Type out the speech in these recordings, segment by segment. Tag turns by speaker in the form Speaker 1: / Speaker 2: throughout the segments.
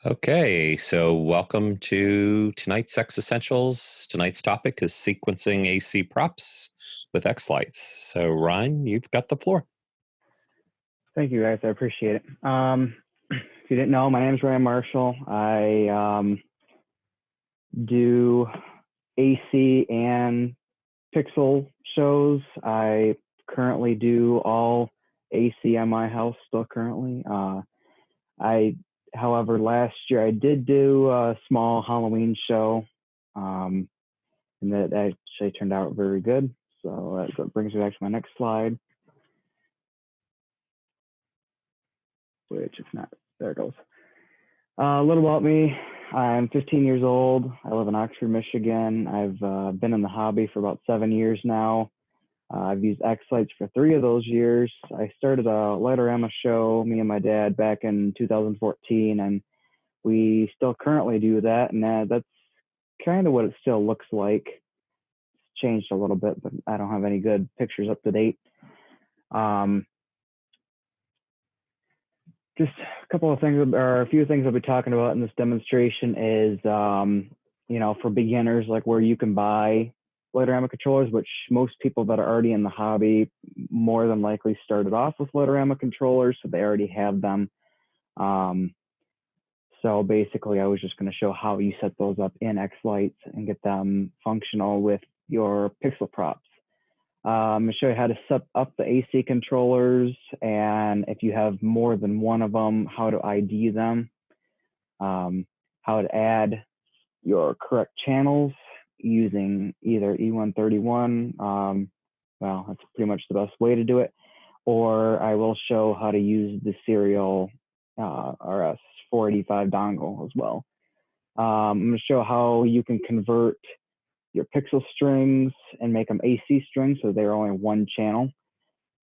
Speaker 1: Okay, so welcome to tonight's xEssentials. Tonight's topic is sequencing AC props with xLights. So Ryan, you've got the floor.
Speaker 2: Thank you, guys. I appreciate it. If you didn't know, my name is Ryan Marshall. I do AC and pixel shows. I currently do all AC on my house still currently. However, last year I did do a small Halloween show, and that actually turned out very good. So that brings me back to my next slide, which if not, there it goes. A little about me. I'm 15 years old. I live in Oxford, Michigan. I've been in the hobby for about 7 years now. I've used xLights for 3 of those years. I started a Lightorama show, me and my dad, back in 2014, and we still currently do that, and that's kind of what it still looks like. It's changed a little bit, but I don't have any good pictures up to date. Just a couple of things, or a few things I'll be talking about in this demonstration is, for beginners, like where you can buy Lightorama controllers, which most people that are already in the hobby more than likely started off with Lightorama controllers, so they already have them. So basically, I was just going to show how you set those up in xLights and get them functional with your pixel props. I'm going to show you how to set up the AC controllers, and if you have more than one of them, how to ID them, how to add your correct channels using either E131. Well, that's pretty much the best way to do it. Or I will show how to use the serial RS485 dongle as well. I'm going to show how you can convert your pixel strings and make them AC strings so they're only one channel.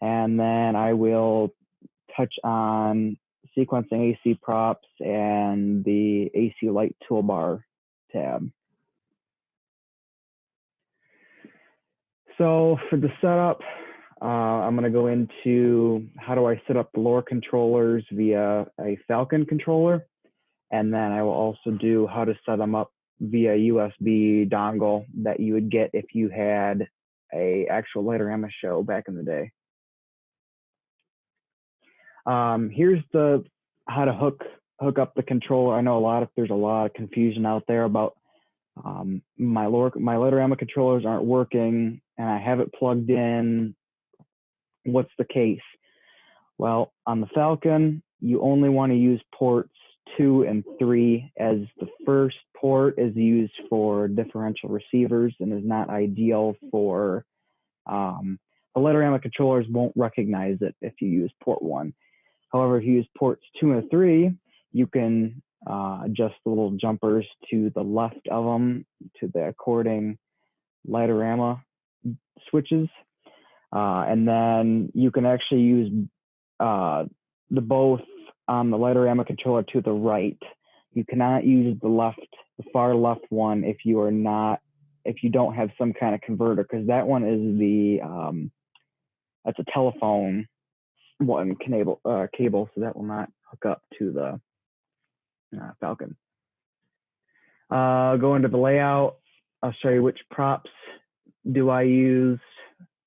Speaker 2: And then I will touch on sequencing AC props and the AC light toolbar tab. So for the setup, I'm going to go into how do I set up the lower controllers via a Falcon controller. And then I will also do how to set them up via USB dongle that you would get if you had a actual Lightorama show back in the day. Here's how to hook up the controller. I know there's a lot of confusion out there about my Lightorama controllers aren't working and I have it plugged in. What's the case? Well, on the Falcon, you only want to use ports 2 and 3, as the first port is used for differential receivers and is not ideal for the Lightorama controllers won't recognize it if you use port 1. However, if you use ports 2 and 3, you can adjust the little jumpers to the left of them to the according Lightorama switches. And then you can actually use the both on the Lightorama controller to the right. You cannot use the far left one if you don't have some kind of converter, because that one is that's a telephone one cable, so that will not hook up to the Falcon. Go into the layout. I'll show you which props do I use.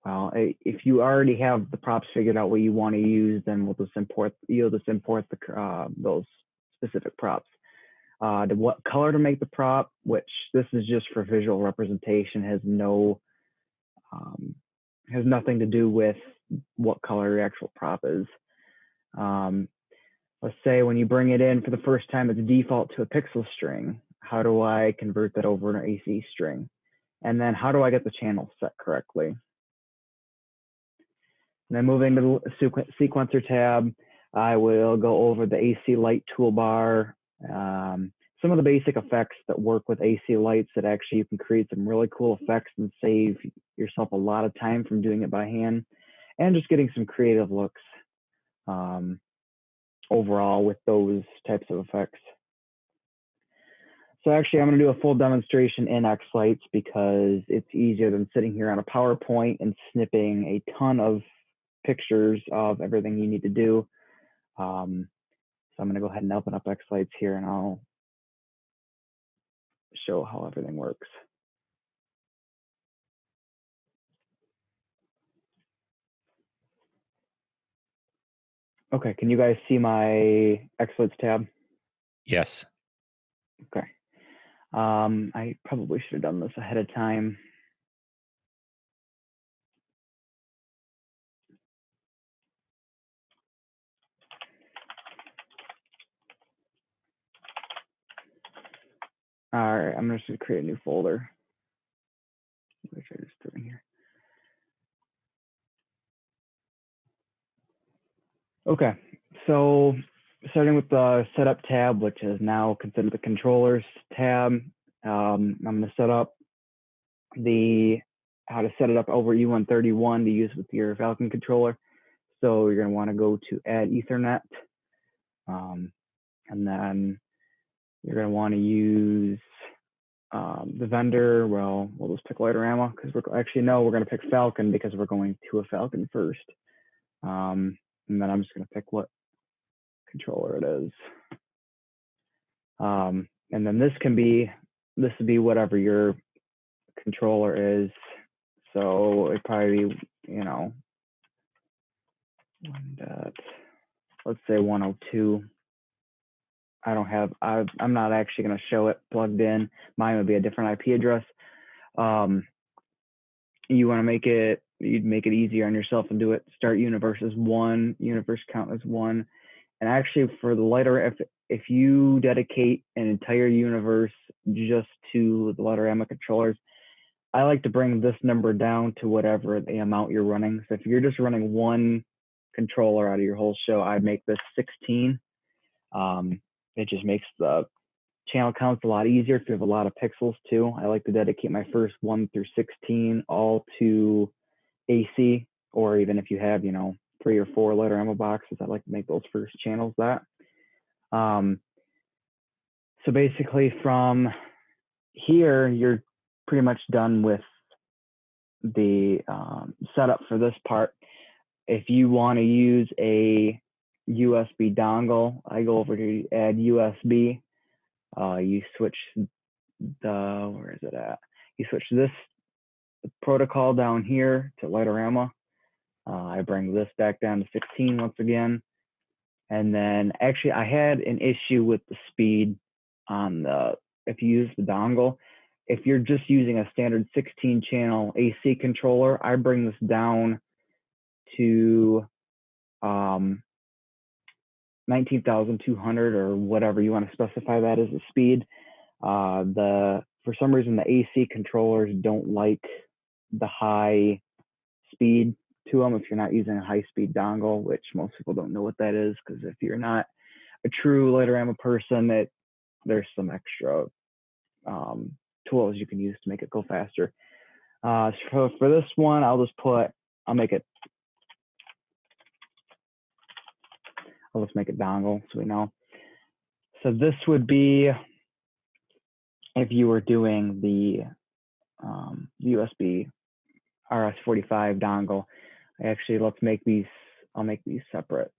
Speaker 2: Well, if you already have the props figured out what you want to use, then you'll just import those specific props. What color to make the prop, which this is just for visual representation, has nothing to do with what color your actual prop is. Let's say when you bring it in for the first time, it's default to a pixel string. How do I convert that over to an AC string? And then how do I get the channel set correctly? And then moving to the sequencer tab, I will go over the AC light toolbar, some of the basic effects that work with AC lights that actually you can create some really cool effects and save yourself a lot of time from doing it by hand, and just getting some creative looks overall with those types of effects. So actually, I'm going to do a full demonstration in xLights because it's easier than sitting here on a PowerPoint and snipping a ton of pictures of everything you need to do. So I'm going to go ahead and open up xLights here, and I'll show how everything works. Okay, can you guys see my xLights tab?
Speaker 1: Yes.
Speaker 2: Okay. I probably should have done this ahead of time. All right, I'm just going to create a new folder, which I just threw in here. Okay, so starting with the setup tab, which is now considered the controllers tab, I'm going to set up how to set it up over E131 to use with your Falcon controller. So you're going to want to go to add Ethernet, and then you're going to want to use the vendor. Well, we'll just pick Lighterama because we're going to pick Falcon because we're going to a Falcon first. And then I'm just going to pick what controller it is. And then this would be whatever your controller is. So it'd probably be, let's say 102. I'm not actually going to show it plugged in. Mine would be a different IP address. You want to you'd make it easier on yourself and do it. Start universe as 1, universe count as 1. And actually for the lighter, if you dedicate an entire universe just to the Lighterama controllers, I like to bring this number down to whatever the amount you're running. So if you're just running 1 controller out of your whole show, I'd make this 16. It just makes the channel counts a lot easier if you have a lot of pixels too. I like to dedicate my first 1 through 16 all to AC, or even if you have, 3 or 4 Lighterama boxes, I like to make those first channels that. So basically from here, you're pretty much done with the setup for this part. If you want to use a USB dongle, I go over to add USB. You switch where is it at? You switch this protocol down here to Lighterama. I bring this back down to 16 once again. And then actually I had an issue with the speed on if you use the dongle. If you're just using a standard 16 channel AC controller, I bring this down to 19,200 or whatever you want to specify that as a speed. For some reason, the AC controllers don't like the high speed to them if you're not using a high speed dongle, which most people don't know what that is, because if you're not a true Lighterama person, there's some extra tools you can use to make it go faster. So for this one, I'll just make it dongle so we know. So this would be if you were doing the USB RS-45 dongle. Actually, I'll make these separate.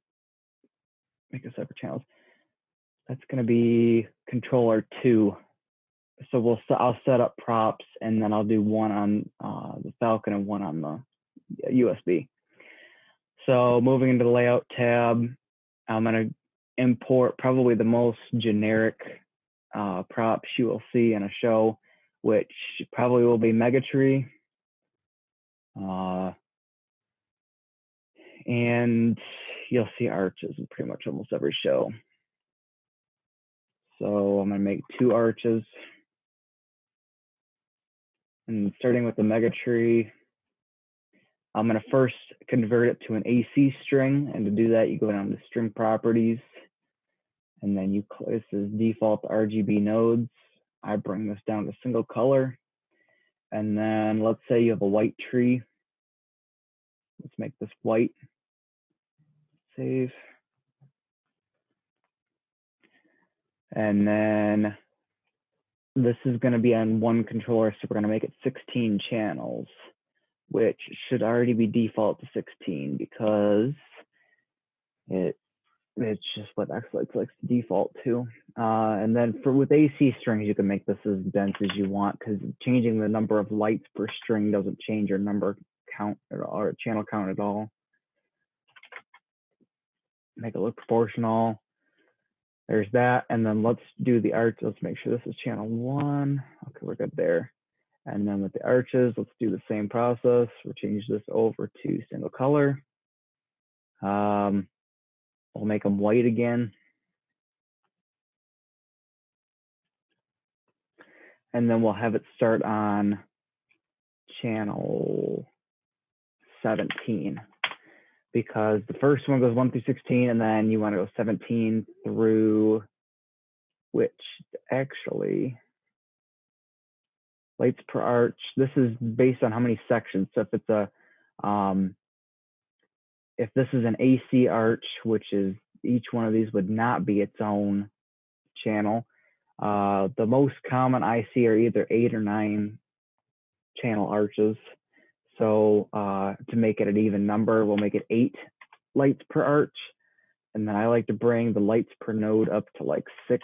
Speaker 2: Make a separate channels. That's going to be controller 2. So I'll set up props, and then I'll do one on the Falcon and one on the USB. So moving into the layout tab, I'm going to import probably the most generic props you will see in a show, which probably will be Megatree. And you'll see arches in pretty much almost every show. So I'm going to make 2 arches. And starting with the Megatree, I'm going to first convert it to an AC string. And to do that, you go down to string properties. And then this is default RGB nodes. I bring this down to single color. And then let's say you have a white tree. Let's make this white. Save. And then this is going to be on 1 controller, so we're going to make it 16 channels, which should already be default to 16 because it's just what xLights likes to default to. And then with AC strings, you can make this as dense as you want, because changing the number of lights per string doesn't change your number count or channel count at all. Make it look proportional. There's that. And then let's do the arch. Let's make sure this is channel 1. Okay, we're good there. And then with the arches, let's do the same process. We'll change this over to single color. We'll make them white again. And then we'll have it start on channel 17, because the first one goes 1 through 16, and then you want to go 17 through, which actually, lights per arch, this is based on how many sections. So if it's a, if this is an AC arch, which is, each one of these would not be its own channel. The most common I see are either 8 or 9 channel arches. So to make it an even number, we'll make it 8 lights per arch. And then I like to bring the lights per node up to like 6.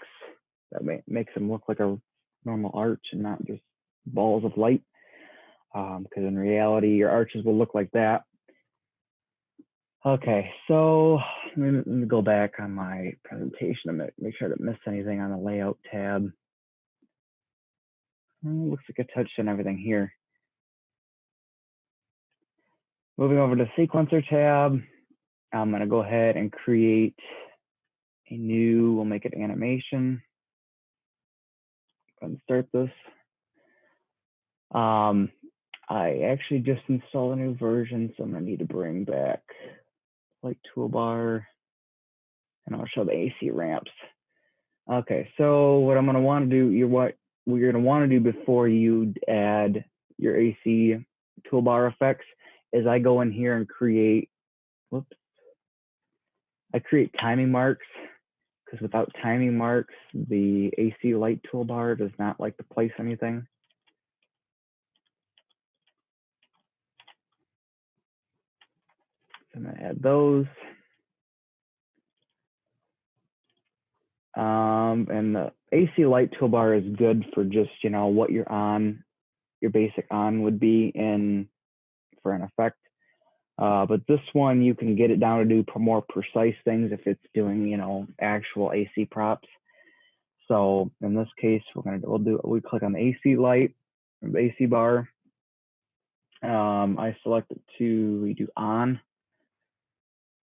Speaker 2: That makes them look like a normal arch and not just balls of light. Because in reality, your arches will look like that. Okay, so let me go back on my presentation and make sure I didn't miss anything on the layout tab. Looks like I touched on everything here. Moving over to sequencer tab, I'm gonna go ahead and create a new, we'll make it animation. Go ahead and start this. I actually just installed a new version, so I'm gonna need to bring back light toolbar, and I'll show the AC ramps. Okay, so what I'm gonna want to do, what you're gonna want to do before you add your AC toolbar effects is I go in here and create, I create timing marks, because without timing marks, the AC light toolbar does not like to place anything. So I'm gonna add those. And the AC light toolbar is good for just, you know, what your basic on would be in for an effect. But this one, you can get it down to do more precise things if it's doing, you know, actual AC props. So in this case, we click on the AC light, the AC bar. I select it to do on,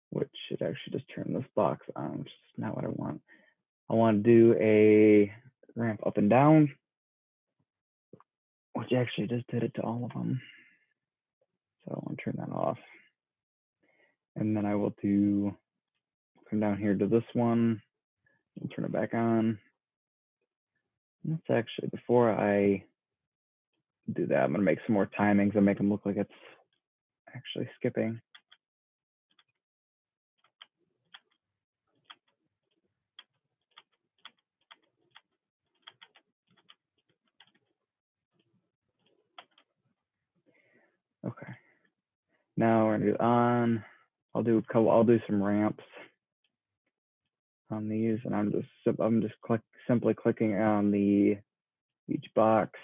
Speaker 2: which should actually just turn this box on, which is not what I want. I want to do a ramp up and down, which actually just did it to all of them. So I want to turn that off. And then I will come down here to this one and turn it back on. And that's actually, before I do that, I'm going to make some more timings and make them look like it's actually skipping. Okay. Now we're gonna do on. I'll do some ramps on these, and I'm just simply clicking on each box.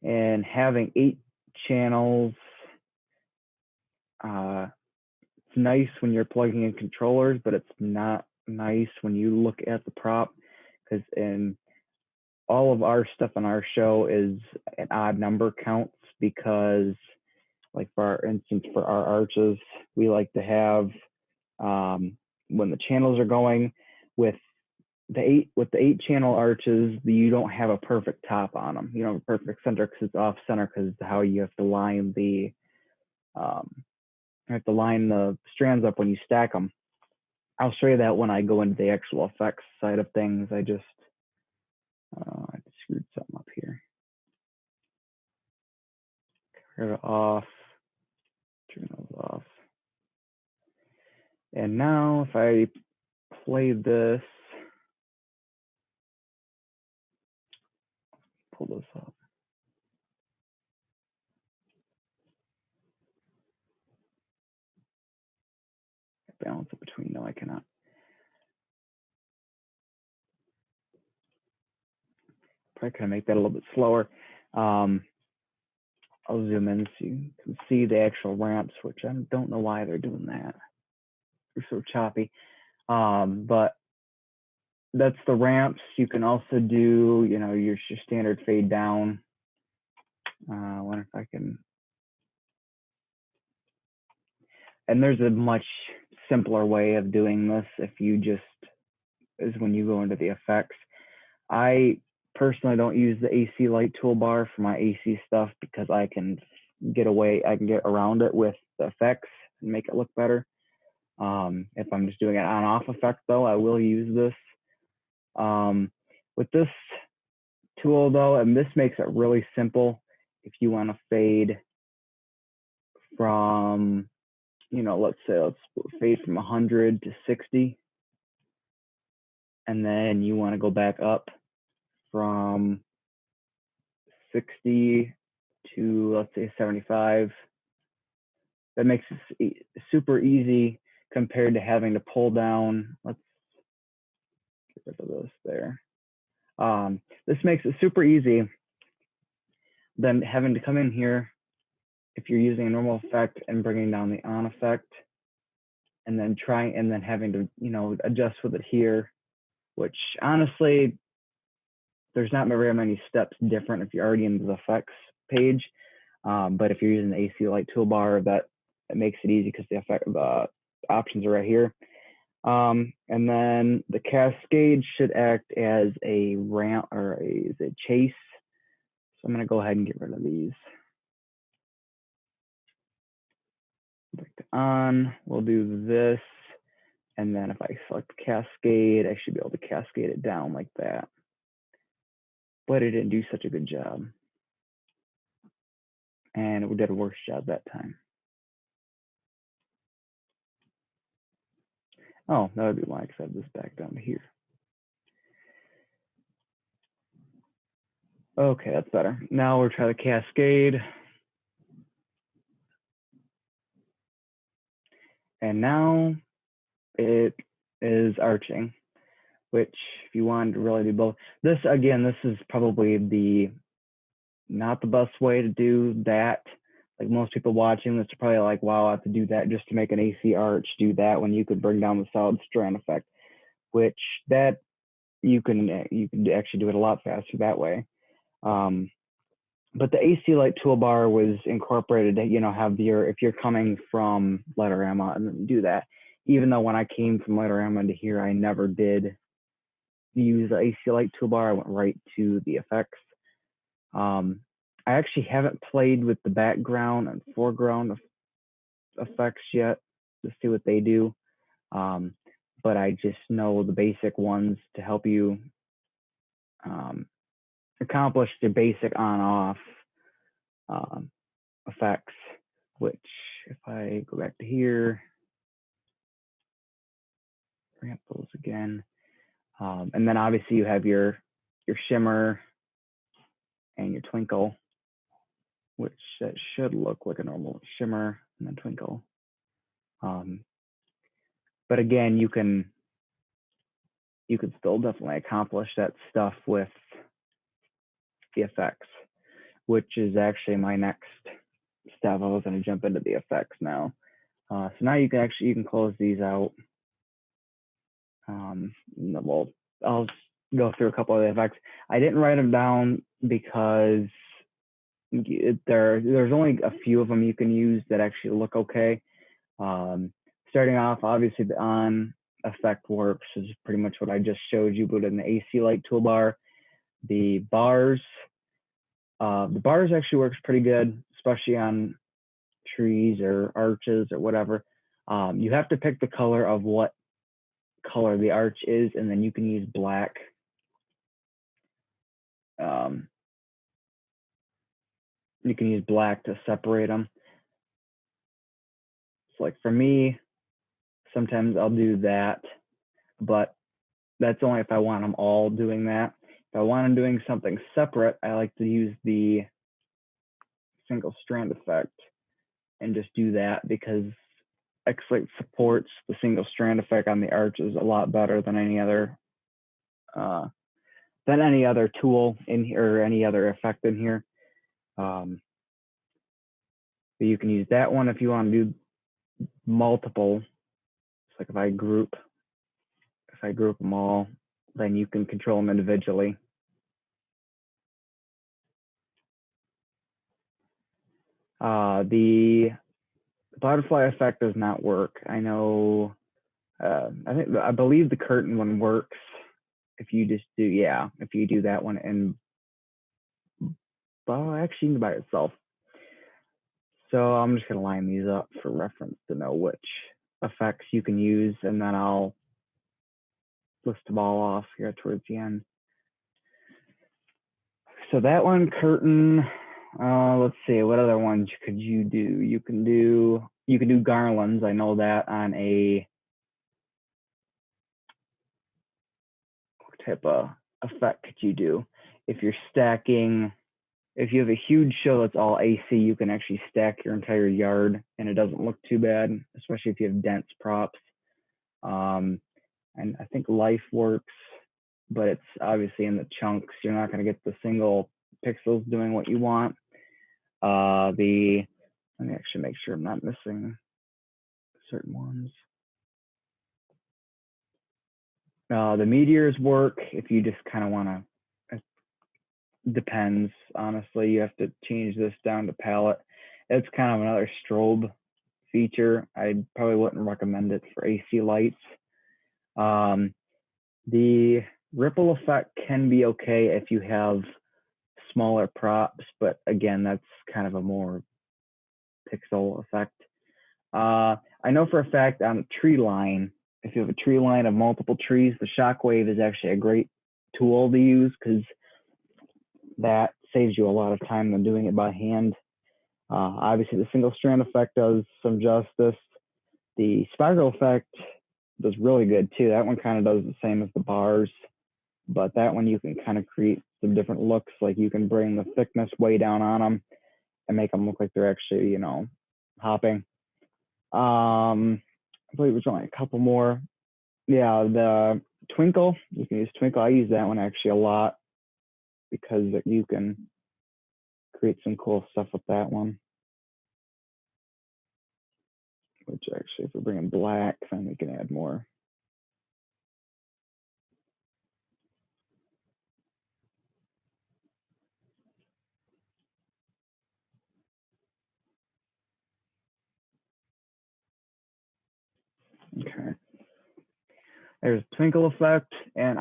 Speaker 2: And having 8 channels, it's nice when you're plugging in controllers, but it's not nice when you look at the prop, because in all of our stuff on our show is an odd number counts, because like for instance, for our arches, we like to have, when the channels are going with the 8 channel arches, you don't have a perfect top on them. You don't have a perfect center because it's off center, because how you have to line the strands up when you stack them. I'll show you that when I go into the actual effects side of things. I screwed something up here. Turn it off. Turn those off. And now if I play this, pull this up. balance it between. No, I cannot. Probably kind of make that a little bit slower. I'll zoom in so you can see the actual ramps, which I don't know why they're doing that. They're so choppy. But that's the ramps. You can also do, you know, your standard fade down. I wonder if I can. And there's a much simpler way of doing this if you just, is when you go into the effects. I personally don't use the AC light toolbar for my AC stuff because I can get around it with the effects and make it look better. If I'm just doing an on-off effect though, I will use this. With this tool though, and this makes it really simple. If you want to fade from, you know, let's fade from 100 to 60. And then you want to go back up from 60 to, let's say, 75. That makes it super easy compared to having to pull down. Let's get rid of this there. This makes it super easy than having to come in here if you're using a normal effect and bringing down the on effect and then having to, you know, adjust with it here, which honestly, there's not very many steps different if you're already in the effects page. But if you're using the AC light toolbar, that makes it easy because the options are right here. And then the cascade should act as a ramp or a chase. So I'm going to go ahead and get rid of these. Back to on, we'll do this. And then if I select cascade, I should be able to cascade it down like that. But it didn't do such a good job. And it did a worse job that time. Oh, that would be why, because I have this back down to here. Okay, that's better. Now we'll try the cascade. And now it is arching, which if you wanted to really do both. This, again, this is probably not the best way to do that. Like most people watching this are probably like, wow, I have to do that just to make an AC arch, do that when you could bring down the solid strand effect, which that you can actually do it a lot faster that way. But the AC light toolbar was incorporated to, you know, have if you're coming from Lightorama and then do that. Even though when I came from Lightorama to here, I never did use the AC light toolbar. I went right to the effects. I actually haven't played with the background and foreground effects yet to see what they do. But I just know the basic ones to help you accomplish the basic on-off effects, which if I go back to here, ramp those again. And then obviously you have your shimmer and your twinkle, which that should look like a normal shimmer and then twinkle. But again, you can still definitely accomplish that stuff with the effects, which is actually my next step. I was going to jump into the effects now. So now you can close these out. Well, I'll go through a couple of the effects. I didn't write them down because there's only a few of them you can use that actually look okay. Starting off, obviously the on effect works, is pretty much what I just showed you, but in the AC light toolbar, the bars actually works pretty good, especially on trees or arches or whatever. You have to pick the color of what color the arch is, and then you can use black. You can use black to separate them. So like for me, sometimes I'll do that, but that's only if I want them all doing that. If I want them doing something separate, I like to use the single strand effect and just do that, because xLights supports the single strand effect on the arches a lot better than any other tool in here or any other effect in here. But you can use that one if you want to do multiple. It's like if I group them all, then you can control them individually. The butterfly effect does not work. I know. I believe the curtain one works if you just do if you do that one and actually by itself. So I'm just gonna line these up for reference to know which effects you can use, and then I'll list them all off here towards the end. So that one, curtain. Let's see, what other ones could you do? You can do garlands. I know that on a what type of effect could you do? If you're stacking, if you have a huge show that's all AC, you can actually stack your entire yard and it doesn't look too bad, especially if you have dense props. And I think life works, but it's obviously in the chunks. You're not going to get the single pixels doing what you want. Let me actually make sure I'm not missing certain ones. The meteors work if you just kind of want to. Depends, honestly. You have to change this down to palette. It's kind of another strobe feature. I probably wouldn't recommend it for AC lights. The ripple effect can be okay if you have smaller props, but again, that's kind of a more pixel effect. I know for a fact on a tree line, if you have a tree line of multiple trees, the shockwave is actually a great tool to use because that saves you a lot of time than doing it by hand. Obviously, the single strand effect does some justice. The spiral effect does really good too. That one kind of does the same as the bars, but that one you can kind of create some different looks. Like you can bring the thickness way down on them and make them look like they're actually, hopping. I believe there's only a couple more. Yeah, the twinkle, you can use twinkle. I use that one actually a lot because you can create some cool stuff with that one. Which actually, if we bring in black, then we can add more. Okay. There's twinkle effect, and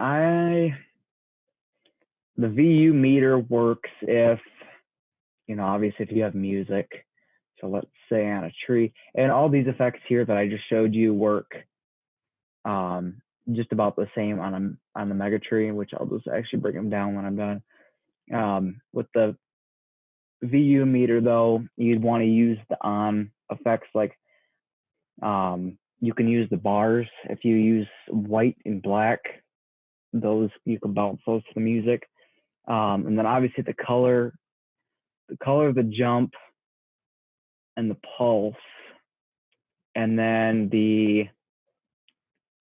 Speaker 2: the VU meter works if, obviously if you have music. So let's say on a tree, and all these effects here that I just showed you work just about the same on the mega tree, which I'll just actually bring them down when I'm done. With the VU meter though, you'd want to use the on effects like you can use the bars. If you use white and black, those you can bounce those to the music. And then obviously the color of the jump and the pulse, and then the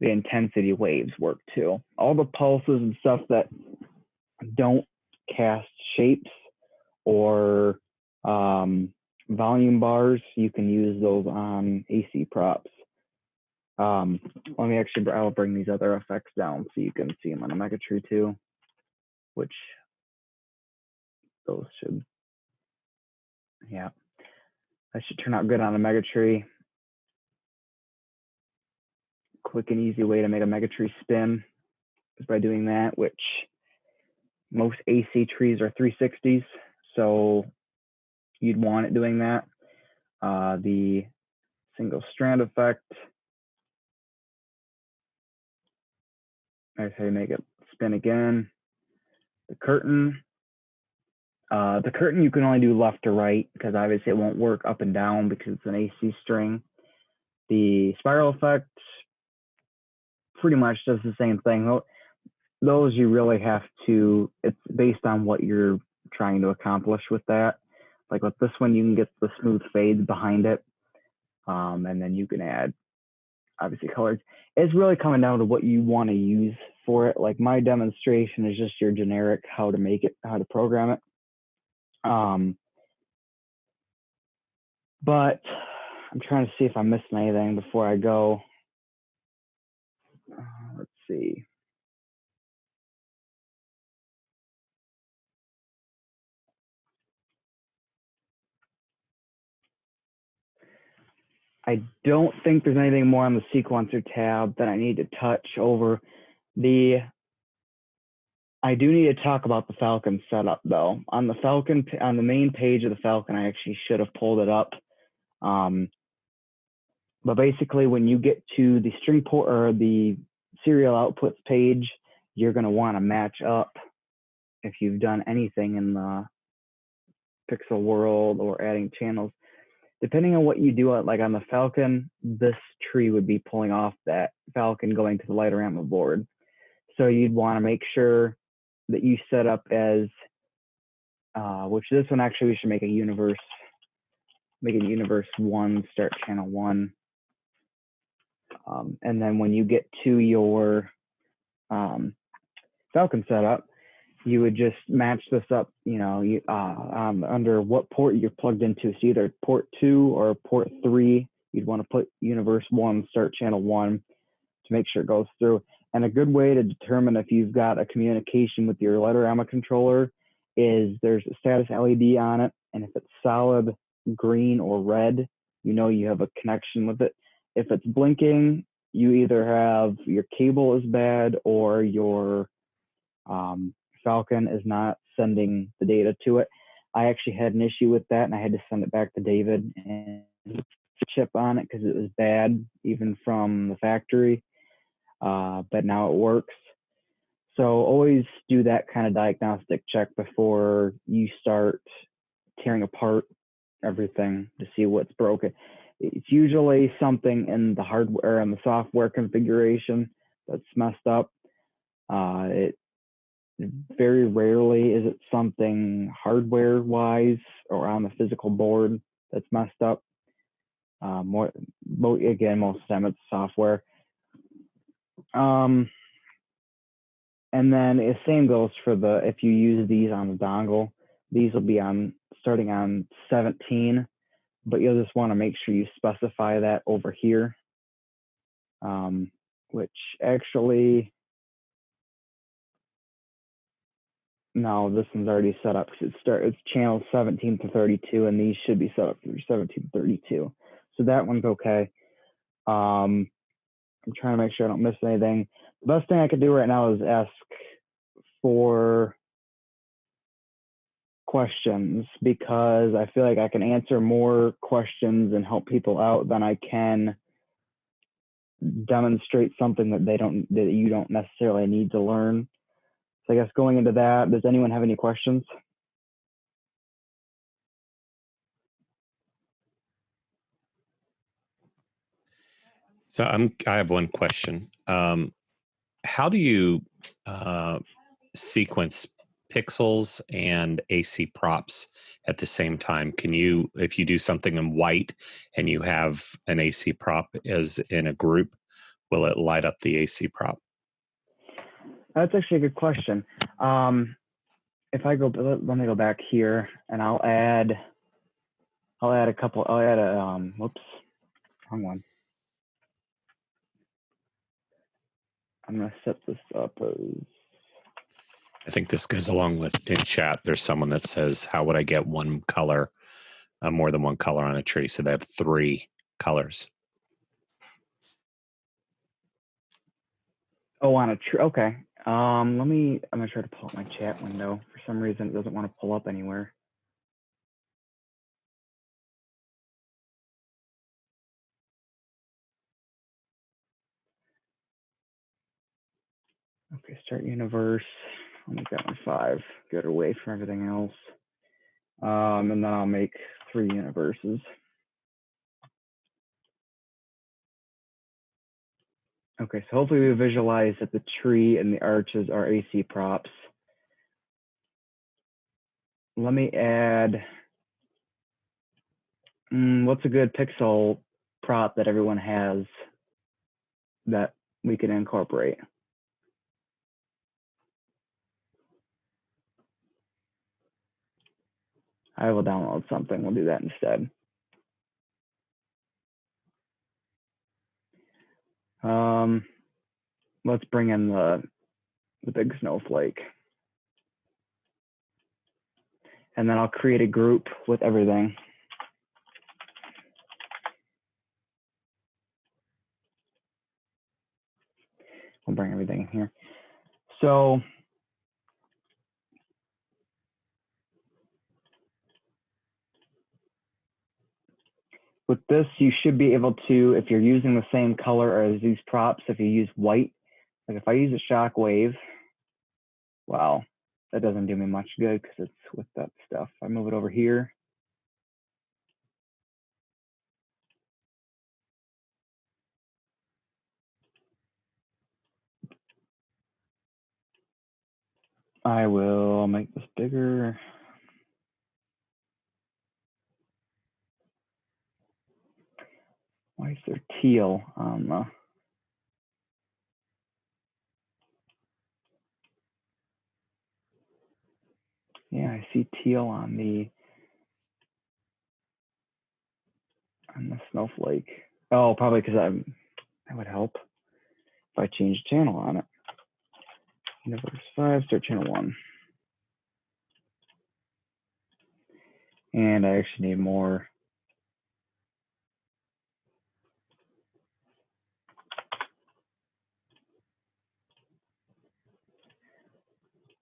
Speaker 2: intensity waves work too. All the pulses and stuff that don't cast shapes or volume bars, you can use those on AC props. I'll bring these other effects down so you can see them on a mega tree too, which those should, that should turn out good on a mega tree. Quick and easy way to make a mega tree spin is by doing that, which most AC trees are 360s, so you'd want it doing that. The single strand effect, that's how you make it spin again. The curtain you can only do left to right because obviously it won't work up and down because it's an AC string. The spiral effect pretty much does the same thing. Those you really have to, it's based on what you're trying to accomplish with that. Like with this one, you can get the smooth fades behind it. And then you can add, obviously, colors. It's really coming down to what you want to use for it. Like my demonstration is just your generic how to make it, how to program it. But I'm trying to see if I'm missing anything before I go. Let's see. I don't think there's anything more on the sequencer tab that I need to touch over. I do need to talk about the Falcon setup though. On the Falcon, on the main page of the Falcon, I actually should have pulled it up. But basically, when you get to the string port or the serial outputs page, you're going to want to match up if you've done anything in the Pixel world or adding channels. Depending on what you do, like on the Falcon, this tree would be pulling off that Falcon going to the Lightorama board. So you'd want to make sure that you set up as, which this one actually we should make a universe, make it universe 1, start channel 1. And then when you get to your Falcon setup, you would just match this up, under what port you're plugged into. So either port 2 or port 3, you'd want to put universe 1, start channel 1 to make sure it goes through. And a good way to determine if you've got a communication with your Lightorama controller is there's a status LED on it. And if it's solid green or red, you know you have a connection with it. If it's blinking, you either have your cable is bad or your Falcon is not sending the data to it. I actually had an issue with that and I had to send it back to David and chip on it because it was bad even from the factory. But now it works. So always do that kind of diagnostic check before you start tearing apart everything to see what's broken. It's usually something in the hardware and the software configuration that's messed up. It very rarely is it something hardware wise or on the physical board that's messed up. Most of the time it's software. And then the same goes for if you use these on the dongle, these will be starting on 17, but you'll just want to make sure you specify that over here, which actually, no, this one's already set up because it's channel 17 to 32, and these should be set up through 17 to 32. So that one's okay. I'm trying to make sure I don't miss anything. The best thing I could do right now is ask for questions because I feel like I can answer more questions and help people out than I can demonstrate something that you don't necessarily need to learn. So I guess going into that, does anyone have any questions?
Speaker 1: So I have one question. How do you sequence pixels and AC props at the same time? Can you, if you do something in white and you have an AC prop as in a group, will it light up the AC prop?
Speaker 2: That's actually a good question. If I go, let me go back here and I'll add a couple, whoops, wrong one. I'm going to set this up as,
Speaker 1: I think this goes along with in chat. There's someone that says, how would I get one color, more than one color on a tree? So they have 3 colors.
Speaker 2: oh, on a tree. Okay. I'm going to try to pull up my chat window. For some reason, it doesn't want to pull up anywhere. Okay, start universe. I'll make that one 5. Get away from everything else. And then I'll make 3 universes. Okay, so hopefully we visualize that the tree and the arches are AC props. Let me add, what's a good pixel prop that everyone has that we can incorporate. I will download something. We'll do that instead. Let's bring in the big snowflake. And then I'll create a group with everything. I'll bring everything in here. So with this, you should be able to, if you're using the same color as these props, if you use white, like if I use a shock wave, wow, that doesn't do me much good because it's with that stuff. I move it over here. I will make this bigger. Why is there teal on the? Yeah, I see teal on the snowflake. Oh, probably because that would help if I change channel on it. Universe 5, start channel 1. And I actually need more.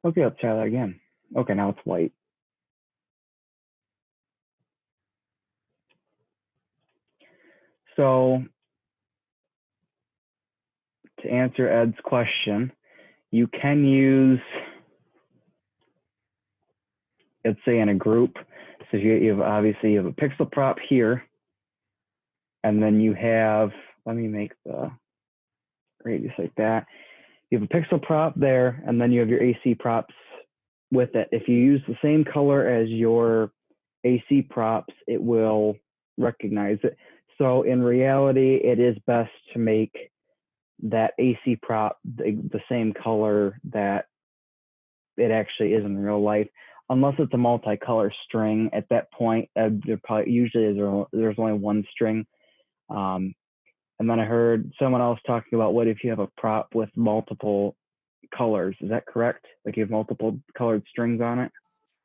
Speaker 2: Okay, let's try that again. Okay, now it's white. So to answer Ed's question, you can use, let's say in a group. So you have obviously you have a pixel prop here, and then you have, let me make the radius like that. You have a pixel prop there, and then you have your AC props with it. If you use the same color as your AC props, it will recognize it. So in reality, it is best to make that AC prop the same color that it actually is in real life, unless it's a multicolor string. At that point, there probably usually there's only one string. And then I heard someone else talking about what if you have a prop with multiple colors? Is that correct? Like you have multiple colored strings on it?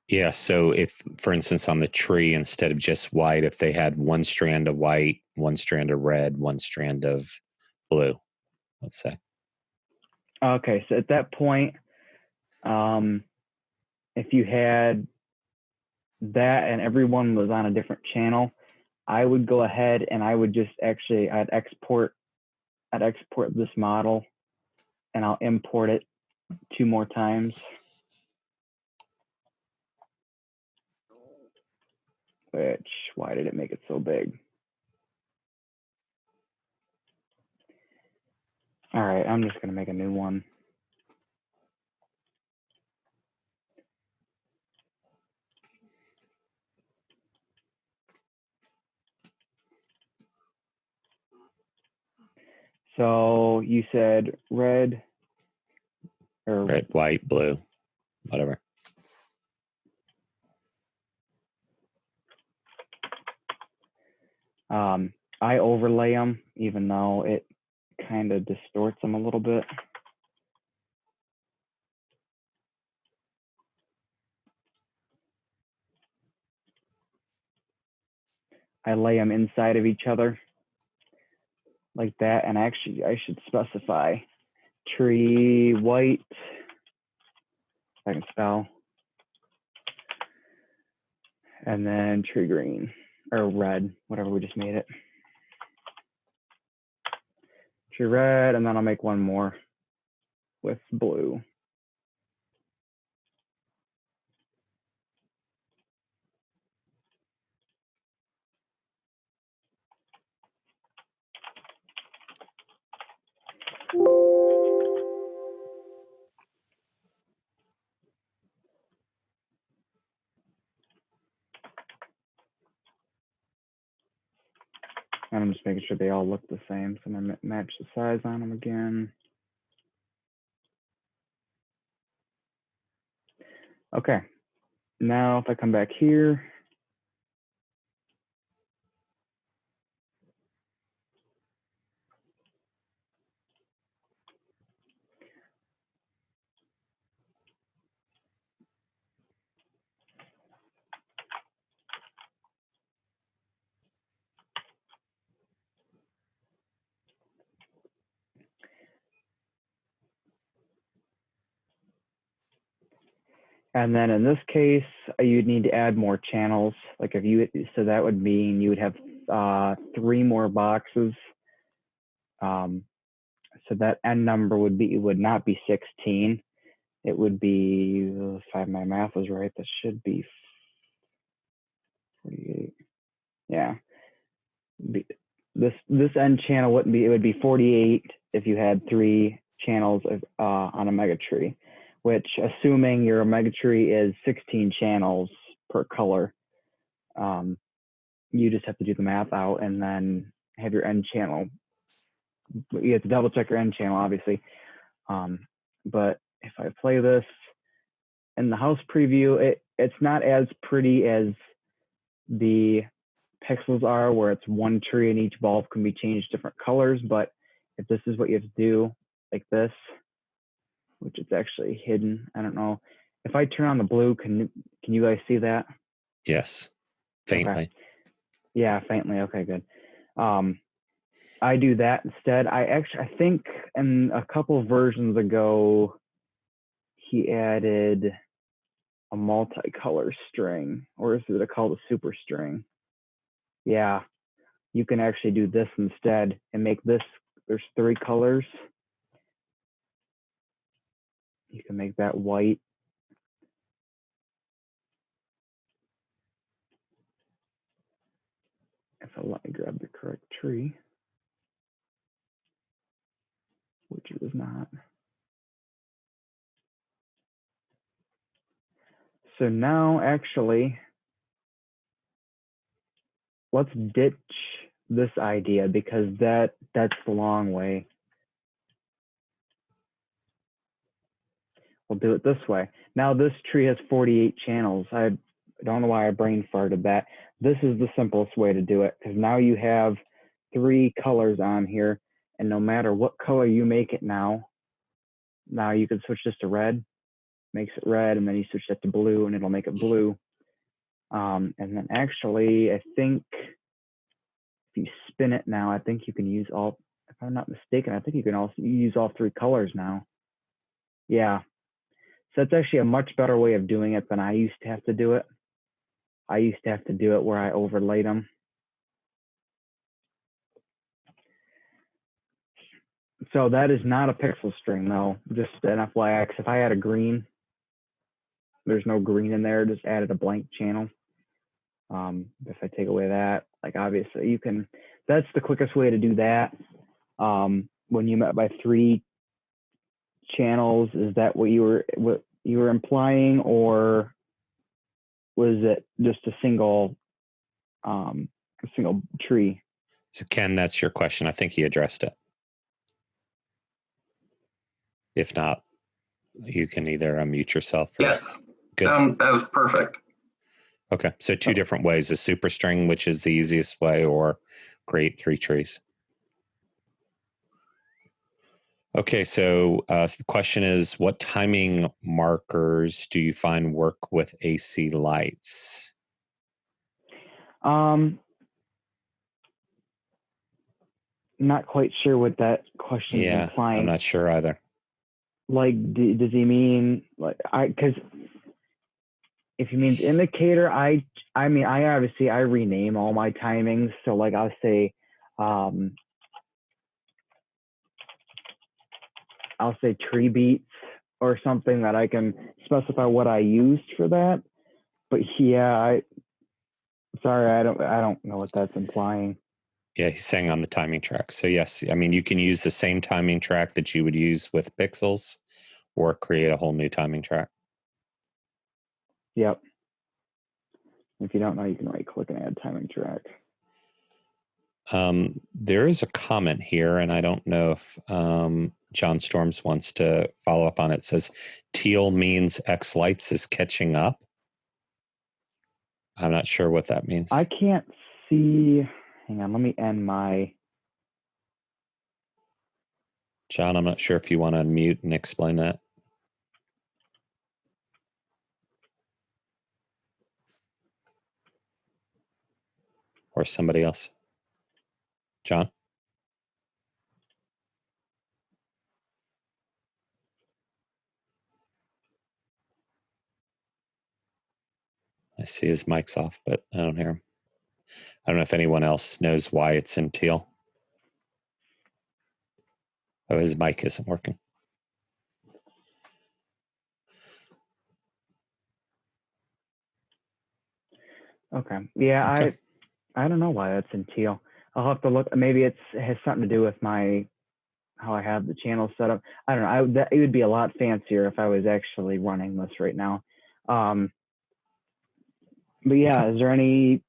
Speaker 1: Yeah. So if, for instance, on the tree, instead of just white, if they had one strand of white, one strand of red, one strand of blue, let's say.
Speaker 2: Okay. So at that point, if you had that and everyone was on a different channel, I would go ahead and I would just actually, I'd export this model and I'll import it 2 more times. Which, why did it make it so big? All right, I'm just gonna make a new one. So you said red, or
Speaker 1: Red, white, blue, whatever.
Speaker 2: I overlay them, even though it kind of distorts them a little bit. I lay them inside of each other like that. And actually, I should specify tree white, if I can spell, and then tree green, or red, whatever we just made it. Tree red, and then I'll make one more with blue. And I'm just making sure they all look the same. So I'm gonna match the size on them again. Okay, now if I come back here, and then in this case, you'd need to add more channels. Like if you, so that would mean you would have 3 more boxes. So that end number would be, it would not be 16. It would be, if my math was right, that should be 48. Yeah. This end channel wouldn't be, it would be 48 if you had 3 channels on a mega tree, which, assuming your mega tree is 16 channels per color, you just have to do the math out and then have your end channel. You have to double check your end channel, obviously. But if I play this in the house preview, it's not as pretty as the pixels are, where it's one tree and each bulb can be changed different colors. But if this is what you have to do, like this, which is actually hidden, I don't know. If I turn on the blue, can you guys see that?
Speaker 1: Yes, faintly.
Speaker 2: Okay. Yeah, faintly. Okay, good. I do that instead. I think in a couple of versions ago, he added a multicolor string, or is it called a super string? Yeah, you can actually do this instead and make this, there's 3 colors. You can make that white. If I let me grab the correct tree, which it was not. So now actually, let's ditch this idea because that's the long way. We'll do it this way. Now this tree has 48 channels. I don't know why I brain farted that. This is the simplest way to do it, because now you have 3 colors on here, and no matter what color you make it now you can switch this to red, makes it red, and then you switch that to blue and it'll make it blue. And then actually, I think if you spin it now, I think you can use all, if I'm not mistaken, I think you can also use all 3 colors now. Yeah. So that's actually a much better way of doing it than I used to have to do it. I used to have to do it where I overlaid them. So that is not a pixel string though, just an FYI, if I had a green, there's no green in there, just added a blank channel. If I take away that, like obviously you can, that's the quickest way to do that. When you met by 3 channels, is that what you were implying, or was it just a single tree?
Speaker 1: So Ken, that's your question. I think he addressed it. If not, you can either unmute yourself. Or...
Speaker 3: Yes.
Speaker 1: Good.
Speaker 3: That was perfect.
Speaker 1: Okay. So 2 different ways: a super string, which is the easiest way, or create 3 trees. Okay. So the question is, what timing markers do you find work with xLights?
Speaker 2: Not quite sure what that question is implying.
Speaker 1: I'm not sure either.
Speaker 2: Like, does he mean like because if he means indicator, I mean I obviously I rename all my timings. So like I'll say tree beats or something that I can specify what I used for that. But yeah, sorry, I don't know what that's implying.
Speaker 1: Yeah, he's saying on the timing track. So yes, I mean, you can use the same timing track that you would use with pixels, or create a whole new timing track.
Speaker 2: Yep. If you don't know, you can right click and add timing track.
Speaker 1: There is a comment here, and I don't know if John Storms wants to follow up on it. It says teal means xLights is catching up. I'm not sure what that means.
Speaker 2: I can't see. Hang on, let me end my.
Speaker 1: John, I'm not sure if you want to unmute and explain that. Or somebody else. John? I see his mic's off, but I don't hear him. I don't know if anyone else knows why it's in teal. Oh, his mic isn't working.
Speaker 2: Okay. Yeah,
Speaker 1: Okay.
Speaker 2: I don't know why that's in teal. I'll have to look. Maybe it has something to do with how I have the channel set up. I don't know. It would be a lot fancier if I was actually running this right now. But yeah,
Speaker 1: Okay.
Speaker 2: is there any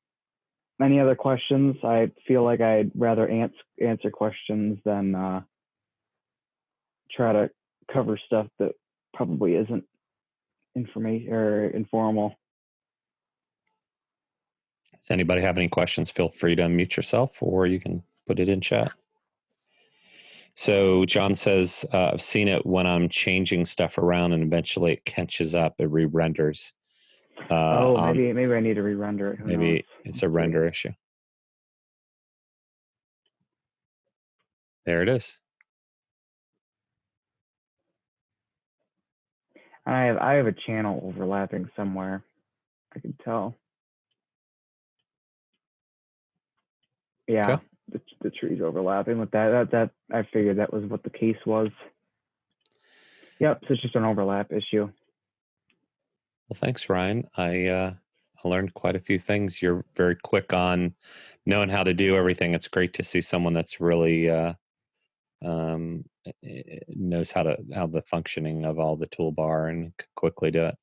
Speaker 2: other questions? I feel like I'd rather answer questions than try to cover stuff that probably isn't information or informal.
Speaker 1: Does anybody have any questions? Feel free to unmute yourself, or you can put it in chat. So John says, I've seen it when I'm changing stuff around and eventually it catches up, it re-renders.
Speaker 2: Maybe I need to re-render it. Who knows?
Speaker 1: Maybe it's a render issue. There it is.
Speaker 2: I have a channel overlapping somewhere. I can tell. Yeah,
Speaker 1: Okay.
Speaker 2: the trees overlapping with that. That I figured that was what the case was. Yep, so it's just an overlap issue.
Speaker 1: Well, thanks, Ryan. I learned quite a few things. You're very quick on knowing how to do everything. It's great to see someone that's really knows how the functioning of all the toolbar and quickly do it.